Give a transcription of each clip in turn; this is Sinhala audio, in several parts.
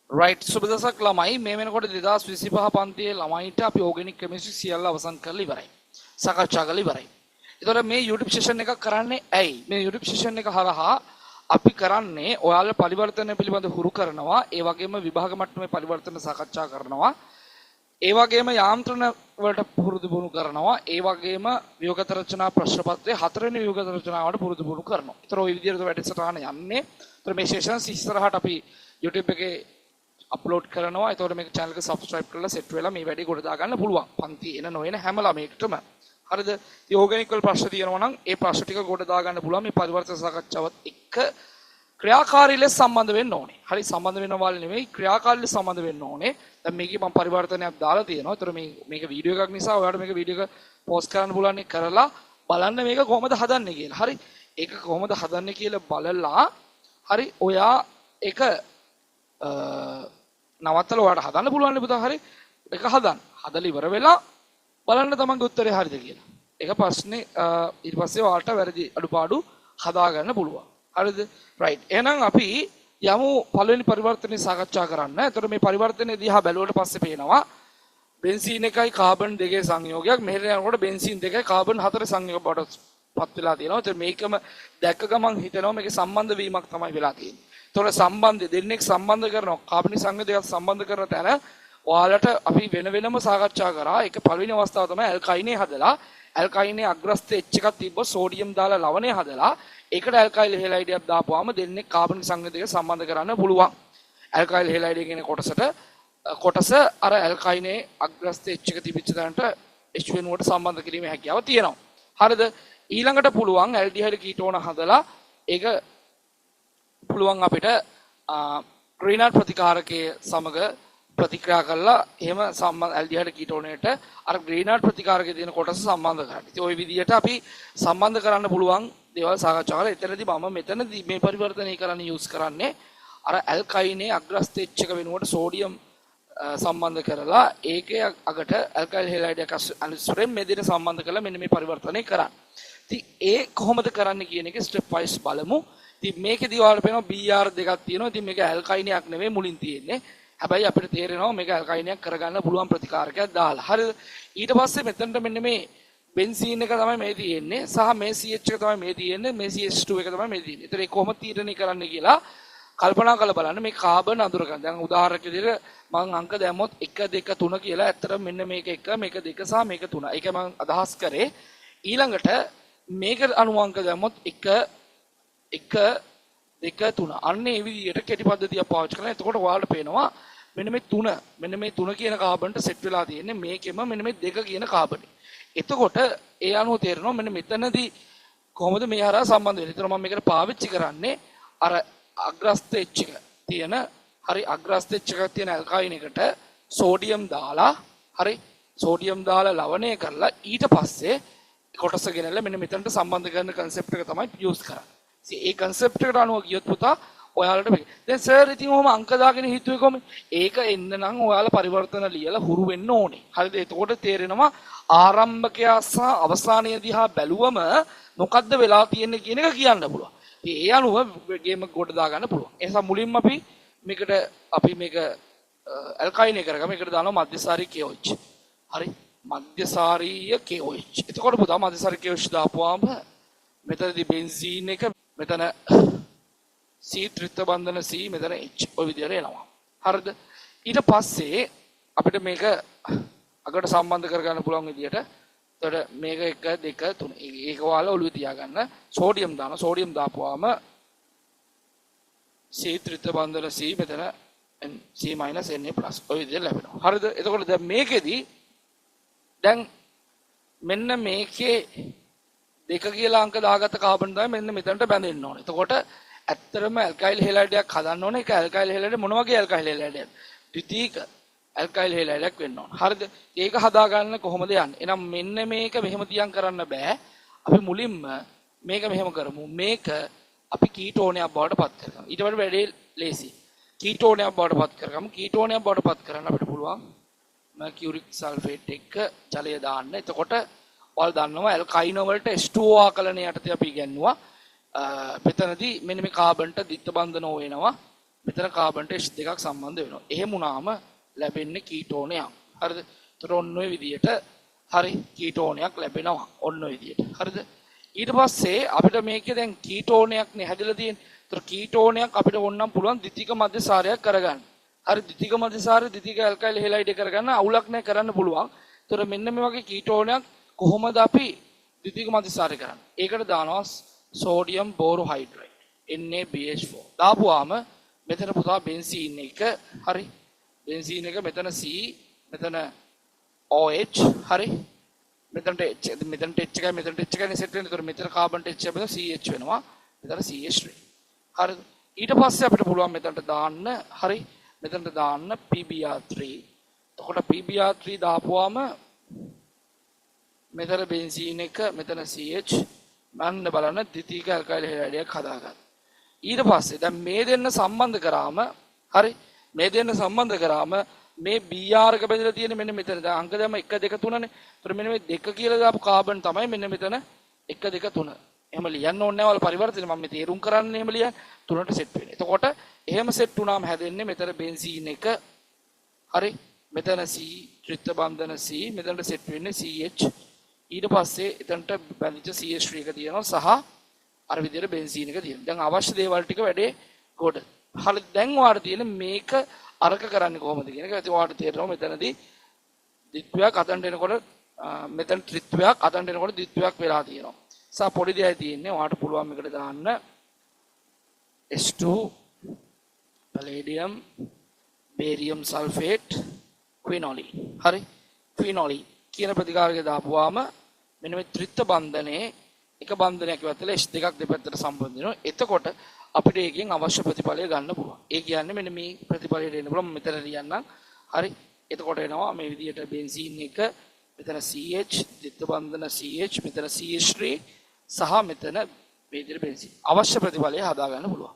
right සුබ දවසක් ළමයි මේ වෙනකොට 2025 පන්තියේ ළමයින්ට අපි ඕගැනික් කෙමිස්ට්‍රි සියල්ල අවසන් කරලා ඉවරයි. සාකච්ඡා කරලා ඉවරයි. ඒතකොට මේ YouTube session එකක් කරන්නේ ඇයි? මේ YouTube session එක හරහා අපි කරන්නේ ඔයාලා පරිවර්තන පිළිබඳ හුරු කරනවා, ඒ වගේම විභාග මට්ටමේ පරිවර්තන සාකච්ඡා කරනවා. ඒ වගේම යාන්ත්‍රණ වලට පුරුදු පුහුණු කරනවා. ඒ වගේම ව්‍යුහගත රචනා ප්‍රශ්න පත්‍රයේ 4 වෙනි ව්‍යුහගත රචනාවට පුරුදු පුහුණු කරනවා. ඒතර ওই විදිහට වැඩසටහන යන්නේ. ඒතර මේ sessions ඉස්සරහට අපි YouTube එකේ අප්ලෝඩ් කරනවා. ඒතකොට මේක channel එක subscribe කරලා set වෙලා මේ වැඩේ ගොඩ දා ගන්න පුළුවන්. පන්ති එන නොයන හැම ළමයෙක්ටම. හරිද? ඉතින් ඕගැනික් වල ප්‍රශ්න තියෙනවා නම් ඒ ප්‍රශ්න ටික ගොඩ දා ගන්න පුළුවන්. මේ පරිවර්තන සාකච්ඡාවත් එක්ක ක්‍රියාකාරී ලෙස සම්බන්ධ වෙන්න ඕනේ. හරි සම්බන්ධ වෙනවා නෙවෙයි ක්‍රියාකාරී ලෙස සම්බන්ධ වෙන්න ඕනේ. දැන් මේකේ මම පරිවර්තනයක් දාලා තියෙනවා. ඒතර මේක වීඩියෝ එකක් නිසා ඔයාලට මේක වීඩියෝ එක පෝස්ට් කරන්න පුළුවන් කරලා බලන්න මේක කොහොමද හදන්නේ කියලා. හරි? ඒක කොහොමද හදන්නේ කියලා බලලා හරි ඔයා ඒක නවත්තලා ඔයාලට හදන්න පුළුවන් නේ පුතා. හරි? ඒක හදන්න. හදලා ඉවර වෙලා බලන්න තමන්ගේ උත්තරේ හරිද කියලා. ඒක ප්‍රශ්නේ ඊට පස්සේ ඔයාලට වැරදි අඩුපාඩු හදා ගන්න පුළුවන්. හරිද? රයිට්. එහෙනම් අපි යමු පළවෙනි පරිවර්තනයේ සාකච්ඡා කරන්න. එතකොට මේ පරිවර්තනයේ දිහා බැලුවට පස්සේ පේනවා බෙන්සීන් එකයි කාබන් දෙකේ සංයෝගයක්. මෙහෙට යනකොට බෙන්සීන් දෙකයි කාබන් හතරේ සංයෝග බවට පත් වෙලා තියෙනවා. ඒතර මේකම දැක්ක ගමන් හිතෙනවා මේකේ සම්බන්ධ වීමක් තමයි වෙලා තියෙන්නේ. ඒතකොට සම්බන්ධය දෙන්නෙක් සම්බන්ධ කරනවා. කාබනික සංයෝගයක් සම්බන්ධ කරන තැන ඔයාලට අපි වෙන වෙනම සාකච්ඡා කරා. ඒක පළවෙනි අවස්ථාව තමයි ඇල්කයිනේ හදලා ඇල්කයිනේ අග්‍රස්ත H එකක් තිබ්බොත් සෝඩියම් දාලා ලවණය හදලා ඒකට ඇල්කයිල් හෙලයිඩයක් දාපුවාම දෙන්නේ කාබනික සංයෝගය සම්බන්ධ කරන්න පුළුවන්. ඇල්කයිල් හෙලයිඩය කියන කොටස අර ඇල්කයිනේ අග්‍රස්ත H එක තිබිච්ච තැනට H වෙනුවට සම්බන්ධ කිරීමේ හැකියාව තියෙනවා. හරිද? ඊළඟට පුළුවන් ඇල්ඩිහයිඩ් කීටෝන හදලා ඒක පුළුවන් අපිට ග්‍රීනාඩ් ප්‍රතිකාරකයේ සමග ප්‍රතික්‍රියා කරලා එහෙම සම්බන්ධ ඇල්ඩිහයිඩ් කීටෝනේට අර ග්‍රීනාඩ් ප්‍රතිකාරකයේ තියෙන කොටස සම්බන්ධ කරගන්න. ඉතින් ওই විදිහට අපි සම්බන්ධ කරන්න පුළුවන් දේවල් සාකච්ඡා කරලා එතනදී මම මෙතනදී මේ පරිවර්තනය කරන්න යූස් කරන්නේ අර ඇල්කයිනේ අග්‍රස්ත H එක වෙනුවට සෝඩියම් සම්බන්ධ කරලා ඒකේ අගට ඇල්කයිල් හෙලයිඩයක් අනුසරෙන් මේ දෙන සම්බන්ධ කරලා මෙන්න මේ පරිවර්තනය කරන්න. ඉතින් ඒ කොහොමද කරන්න කියන එක ස්ටෙප් වයිස් බලමු. ඉතින් මේකේදී ඔයාලට පේනවා BR දෙකක් තියෙනවා. ඉතින් මේක ඇල්කයිනයක් නෙවෙයි මුලින් තියෙන්නේ. හැබැයි අපිට තේරෙනවා මේක ඇල්කයිනයක් කරගන්න පුළුවන් ප්‍රතිකාරකයක් දාලා. හරිද? ඊට පස්සේ මෙතනට මෙන්න මේ බෙන්සීන් එක තමයි මේ තියෙන්නේ සහ මේ CH එක තමයි මේ තියෙන්නේ මේ CH2 එක තමයි මේ තියෙන්නේ. ඒතර ඒක කොහොමද තීරණය කරන්න කියලා කල්පනා කරලා බලන්න. මේ කාබන් අඳුර ගන්න. දැන් උදාහරණයක් විදිහට මම අංක දැම්මොත් 1 2 3 කියලා. ඇත්තට මෙන්න මේක 1 මේක 2 සහ මේක 3. ඒක මම අදහස් කරේ. ඊළඟට මේක අණු අංක දැම්මොත් 1 1 2 3. අන්න ඒ විදිහට කෙටි පද්ධතියක් පාවිච්චි කරනවා. එතකොට ඔයාලට පේනවා මෙන්න මේ 3 කියන කාබන්ට සෙට් වෙලා තියෙන්නේ මේකෙම මෙන්න මේ 2 කියන කාබනේ. එතකොට ඒ අනුව තේරෙනවා මෙන්න මෙතනදී කොහොමද මේ හරහා සම්බන්ධ වෙන්නේ. ඒතර මම මේකට පාවිච්චි කරන්නේ අර අග්‍රස්ත H එක තියෙන හරි අග්‍රස්ත H එකක් තියෙන ඇල්කයින් එකට සෝඩියම් දාලා හරි සෝඩියම් දාලා ලවණය කරලා ඊට පස්සේ කොටස ගෙනල්ලා මෙන්න මෙතනට සම්බන්ධ කරන concept එක තමයි යූස් කරන්නේ. ඉතින් ඒ concept එකට අනුව ගියොත් පුතා ඔයාලට මේක. දැන් සර් ඉතින් ඔහොම අංක දාගෙන හිතුවේ කොහොමද? ඒක එන්න නම් ඔයාලා පරිවර්තන ලියලා හුරු වෙන්න ඕනේ. හරිද? එතකොට තේරෙනවා ආරම්භකයා සහ අවසානයේ දිහා බැලුවම මොකද්ද වෙලා තියෙන්නේ කියන එක කියන්න පුළුවන්. ඉතින් ඒ අනුව ගේම ගොඩ දා ගන්න පුළුවන්. ඒ නිසා මුලින්ම අපි මේක ඇල්කයිනේ කරගමු. මේකට දානවා මධ්‍යසාරී KOH. හරි? මධ්‍යසාරීය KOH. එතකොට පුතා මධ්‍යසාරී KOH දාපුවාම මෙතනදී බෙන්සීන් එක මෙතන C ත්‍රිත්ව බන්ධන C මෙතන H ඔය විදිහට එනවා. හරිද? ඊට පස්සේ අපිට මේක අගට සම්බන්ධ කරගන්න පුළුවන් විදිහට. එතකොට මේක 1 2 3. ඒක ඔයාලා ඔළුවේ තියාගන්න. සෝඩියම් දානවා. සෝඩියම් දාපුවාම C ත්‍රිත්ව බන්ධන C මෙතන C Na+ ඔය විදිහට ලැබෙනවා. හරිද? එතකොට දැන් මේකෙදී දැන් මෙන්න මේකේ 2 කියලා අංක දාගත්ත කාබන් තමයි මෙන්න මෙතනට බැඳෙන්න ඕනේ. එතකොට ඇත්තටම ඇල්කයිල් හෙලයිඩයක් හදන්න ඕනේ. ඒක ඇල්කයිල් හෙලයිඩ මොන වගේ ඇල්කයිල් හෙලයිඩයක්ද? ද්විතීක ඇල්කයිල් හෙලයිඩයක් වෙන්න ඕන. හරිද? ඒක හදාගන්න කොහොමද යන්නේ? එහෙනම් මෙන්න මේක මෙහෙම තියන් කරන්න බෑ. අපි මුලින්ම මේක මෙහෙම කරමු. මේක අපි කීටෝනයක් බවට පත් කරගමු. ඊට වඩා වැඩි ලේසි. කීටෝනයක් බවට පත් කරගමු. කීටෝනයක් බවට පත් කරන්න අපිට පුළුවන් මර්කියුරික් සල්ෆේට් එක ජලය දාන්න. එතකොට ඔයාලා දන්නවා ඇල්කයිනෝ වලට H2O ආකලනය යටතේ අපි ඉගෙනුවා. මෙතනදී මෙන්න මේ කාබන්ට ද්විත්ව බන්ධන වෙනවා. මෙතන කාබන්ට H දෙකක් සම්බන්ධ වෙනවා. එහෙම වුණාම ලැබෙන්නේ කීටෝනයක්. හරිද? ඒතර ඔන්න ඔය විදියට හරි කීටෝනයක් ලැබෙනවා. ඔන්න ඔය විදියට. හරිද? ඊට පස්සේ අපිට මේකේ දැන් කීටෝනයක් නේ හැදලා තියෙන්නේ. ඒතර කීටෝනයක් අපිට ඕනනම් පුළුවන් ද්විතීක මධ්‍යසාරයක් කරගන්න. හරි ද්විතීක මධ්‍යසාරය ද්විතීක ඇල්කයිල් හෙලයිඩ් කරගන්න අවුලක් නැහැ කරන්න පුළුවන්. ඒතර මෙන්න මේ වගේ කීටෝනයක් කොහොමද අපි ද්විතීක මධ්‍යසාරය කරන්නේ? ඒකට දානවා සෝඩියම් බෝරෝහයිඩ්‍රේට් NaBH4. දාපුවාම මෙතන පුතා බෙන්සීන් එක හරි බෙන්සීන් එක මෙතන C මෙතන OH හරි මෙතනට H මෙතනට H එකයි මෙතනට H එකයි සෙට් වෙන්නේ. ඒතර මෙතන කාබන්ට H බෙද CH වෙනවා. මෙතන CH3. හරිද? ඊට පස්සේ අපිට පුළුවන් මෙතනට දාන්න හරි මෙතනට දාන්න PBr3. එතකොට PBr3 දාපුවාම මෙතන බෙන්සීන් එක මෙතන CH මන්න බලන්න ද්විතීක ඇල්කයිල් හැලයිඩයක් හදාගන්න. ඊට පස්සේ දැන් මේ දෙන්න සම්බන්ධ කරාම හරි මේ දෙන්න සම්බන්ධ කරාම මේ Br එක බෙදලා තියෙන මෙන්න මෙතන දැන් අංක දැම්ම 1 2 3නේ. ඒතර මෙන්න මේ 2 කියලා දාපු කාබන් තමයි මෙන්න මෙතන 1 2 3. එහෙම ලියන්න ඕනේ නැහැ වල පරිවර්තන මම මේ තේරුම් කරන්නේ එහෙම ලියන්න 3ට සෙට් වෙන්නේ. එතකොට එහෙම සෙට් වුණාම හැදෙන්නේ මෙතන බෙන්සීන් එක හරි මෙතන C ත්‍රිත්ව බන්ධන C මෙතනට සෙට් වෙන්නේ CH ඊට පස්සේ එතනට බැඳිච්ච CH3 එක තියෙනවා සහ අර විදිහට බෙන්සීන් එක තියෙනවා. දැන් අවශ්‍ය දේවල් ටික වැඩේ කොට. හරි දැන් ඔයාලට තියෙන මේක අරක කරන්නේ කොහොමද කියන එක. ඉතින් ඔයාලට තේරෙනවා මෙතනදී ද්විත්වයක් අතන්ට එනකොට මෙතන ත්‍රිත්වයක් අතන්ට එනකොට ද්විත්වයක් වෙලා තියෙනවා. සා පොඩි දෙයයි තියෙන්නේ ඔයාලට පුළුවන් මේකට දාන්න S2 palladium barium sulfate quinoline. හරි quinoline කියන ප්‍රතිකාරකය දාපුවාම මෙන්න මේ ත්‍රිත්ව බන්ධනයේ එක බන්ධනයක් ඉවත්ලා H දෙකක් දෙපැත්තට සම්බන්ධ වෙනවා. එතකොට අපිට ඒකෙන් අවශ්‍ය ප්‍රතිඵලය ගන්න පුළුවන්. ඒ කියන්නේ මෙන්න මේ ප්‍රතිඵලයට එන්න පුළුවන් මෙතන ලියන්නම්. හරි. එතකොට එනවා මේ විදිහට බෙන්සීන් එක මෙතන CH ද්විත්ව බන්ධන CH මෙතන CH3 සහ මෙතන මේ විදිහට බෙන්සීන්. අවශ්‍ය ප්‍රතිඵලය හදා ගන්න පුළුවන්.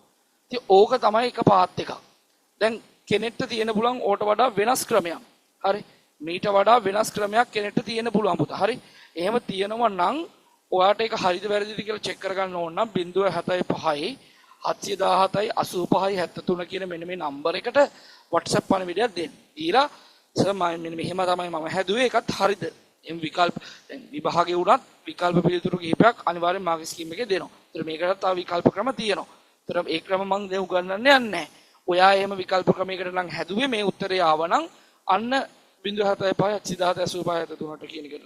ඉතින් ඕක තමයි එක පාත් එකක්. දැන් කෙනෙක්ට තියෙන පුළුවන් ඕට වඩා වෙනස් ක්‍රමයක්. හරි. මීට වඩා වෙනස් ක්‍රමයක් කෙනෙක්ට තියෙන පුළුවන් පුතා. හරි. එහෙම තියෙනවා නම් ඔයාට ඒක හරිද වැරදිද කියලා චෙක් කරගන්න ඕන නම් 0.75යි 717යි 85යි 73 කියන මෙන්න මේ නම්බර් එකට WhatsApp පණිවිඩයක් දෙන්න. ඊළා සර් මම මෙන්න මෙහෙම තමයි මම හැදුවේ ඒකත් හරිද? එම් විකල්ප දැන් විභාගේ වුණත් විකල්ප පිළිතුරු කිහිපයක් අනිවාර්යෙන් මාගේ ස්කීම් එකේ දෙනවා. ඒතර මේකට තව විකල්ප ක්‍රම තියෙනවා. ඒතර ඒ ක්‍රම මම දැන් උගන්වන්න යන්නේ නැහැ. ඔයා එහෙම විකල්ප ක්‍රමයකට නම් හැදුවේ මේ උත්තරේ ආවනම් අන්න 0.75යි 717යි 83ට කියන එකට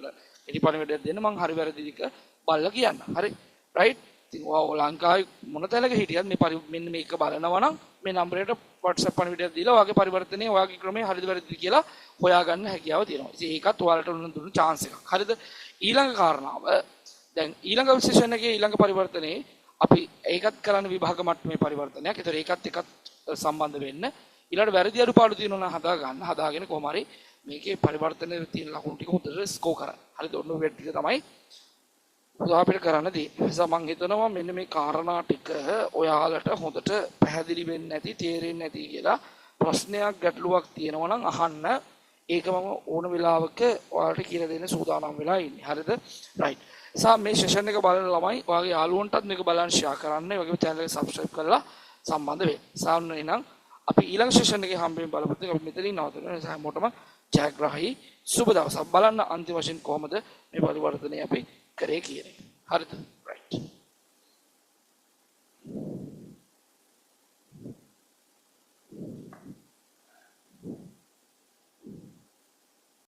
ඉටි පණිවිඩයක් දෙන්න මම හරි වැරදි දික බලලා කියන්න. හරි. රයිට්. ඉතින් ඔයා ලංකාවේ මොන තැනක හිටියත් මේ මෙන්න මේක බලනවා නම් මේ නම්බරයට WhatsApp පණිවිඩයක් දීලා ඔයාගේ පරිවර්තනයේ ඔයාගේ ක්‍රමයේ හරිද වැරදිද කියලා හොයාගන්න හැකියාව තියෙනවා. ඉතින් ඒකත් ඔයාලට දුන්න chance එකක්. හරිද? ඊළඟ කාරණාව දැන් ඊළඟ විශේෂණ එකේ ඊළඟ පරිවර්තනයේ අපි ඒකත් කරන්න විභාග මට්ටමේ පරිවර්තනයක්. ඒතර ඒකත් එකත් සම්බන්ධ වෙන්න ඊළඟ වැරදි අඩුපාඩු තියෙනවා නම් හදා ගන්න. හදාගෙන කොහොම හරි මේකේ පරිවර්තනයේ තියෙන ලකුණු ටික හොඳට ස්කෝර් කරන්න. හරිද? ඔන්න ඔය ටික තමයි අපිට කරන්න තියෙන්නේ. ඒ නිසා මම හිතනවා මෙන්න මේ කාරණා ටික ඔයාලට හොඳට පැහැදිලි වෙන්නේ නැති, තේරෙන්නේ නැති කියලා ප්‍රශ්නයක් ගැටලුවක් තියෙනවා නම් අහන්න. ඒක මම ඕන වෙලාවක ඔයාලට කියලා දෙන්න සූදානම් වෙලා ඉන්නේ. හරිද? රයිට්. නිසා මේ සෙෂන් එක බලන ළමයි ඔයාගේ යාළුවන්ටත් මේක බලන්න ෂෙයා කරන්න. ඒ වගේම channel එක subscribe කරලා සම්බන්ධ වෙන්න. සාන්න එනම් අපි ඊළඟ සෙෂන් එකේ හම්බෙන්න බලපොත් අපි මෙතනින් නවත්තනවා. ඒ නිසා හැමෝටම ජයග්‍රාහී සුබ දවසක්. බලන්න අන්තිම වශයෙන් කොහොමද මේ පරිවර්තනය අපි කරේ කියන එක. හරිද? රයිට්.